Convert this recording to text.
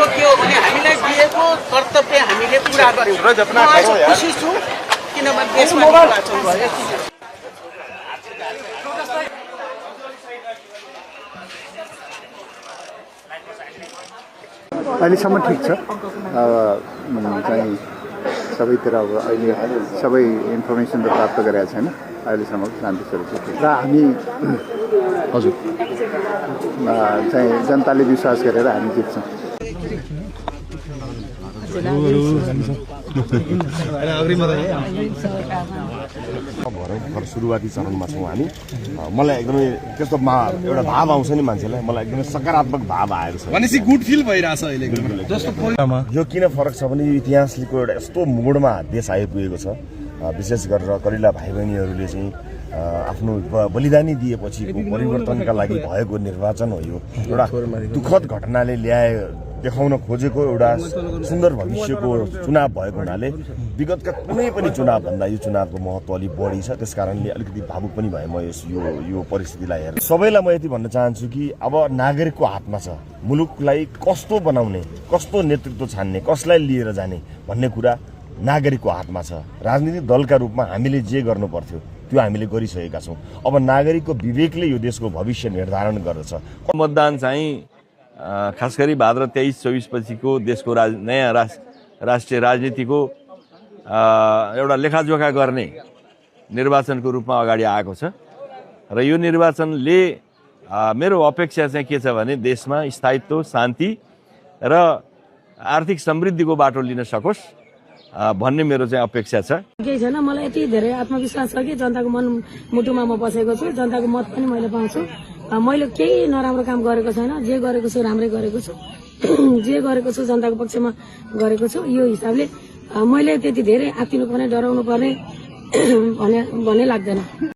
के हो भने हामीलाई दिएको कर्तव्य हामीले पूरा गर्यौं र जतना खुसी छु किनभने देशमा निर्वाचन भयो। अहिलेसम्म ठिक छ। चाहिँ सबैतिर अब अहिले सबै इन्फर्मेसन त प्राप्त गरेका छैन। अहिलेसम्म शान्ति स्वरूप छ र हामी हजुर चाहिँ जनताले विश्वास गरेर हामी जित्छौँ। भर्खर सुरुवाती चरणमा छौँ हामी। मलाई एकदमै त्यस्तो एउटा भाव आउँछ नि मान्छेलाई, मलाई एकदमै सकारात्मक भाव आएको छ। भनेपछि गुड फिल भइरहेछ अहिले जस्तो। यो किन फरक छ भने इतिहासको एउटा यस्तो मोडमा देश आइपुगेको छ। विशेष गरेर कलिला भाइ बहिनीहरूले चाहिँ आफ्नो बलिदानी दिएपछिको परिवर्तनका लागि भएको निर्वाचन हो। यो एउटा दुःखद घटनाले देखाउन खोजेको एउटा सुन्दर भविष्यको चुनाव भएको हुनाले विगतका कुनै पनि चुनावभन्दा यो चुनावको महत्त्व अलिक बढी छ। त्यस कारणले अलिकति भावुक पनि भए म यो परिस्थितिलाई हेरेर। सबैलाई म यति भन्न चाहन्छु कि अब नागरिकको हातमा छ मुलुकलाई कस्तो बनाउने, कस्तो नेतृत्व छान्ने, कसलाई लिएर जाने भन्ने कुरा नागरिकको हातमा छ। राजनीतिक दलका रूपमा हामीले जे गर्नु पर्थ्यो त्यो हामीले गरिसकेका छौँ। अब नागरिकको विवेकले यो देशको भविष्य निर्धारण गर्दछ। मतदान चाहिँ खास गरी भाद्र 23-24 पछिको देशको नयाँ राष्ट्रिय राजनीतिको एउटा लेखाजोखा गर्ने निर्वाचनको रूपमा अगाडि आएको छ र यो निर्वाचनले मेरो अपेक्षा चाहिँ के छ भने देशमा स्थायित्व, शान्ति र आर्थिक समृद्धिको बाटो लिन सकोस् भन्ने मेरो चाहिँ अपेक्षा छ। केही छैन, मलाई यति धेरै आत्मविश्वास छ कि जनताको मन मुटुमा म बसेको छु। जनताको मत पनि मैले पाउँछु। मैले केही नराम्रो काम गरेको छैन। जे गरेको छु राम्रै गरेको छु। जे गरेको छु जनताको पक्षमा गरेको छु। यो हिसाबले मैले त्यति धेरै आत्तिनु पर्ने, डराउनु पर्ने भन्ने लाग्दैन।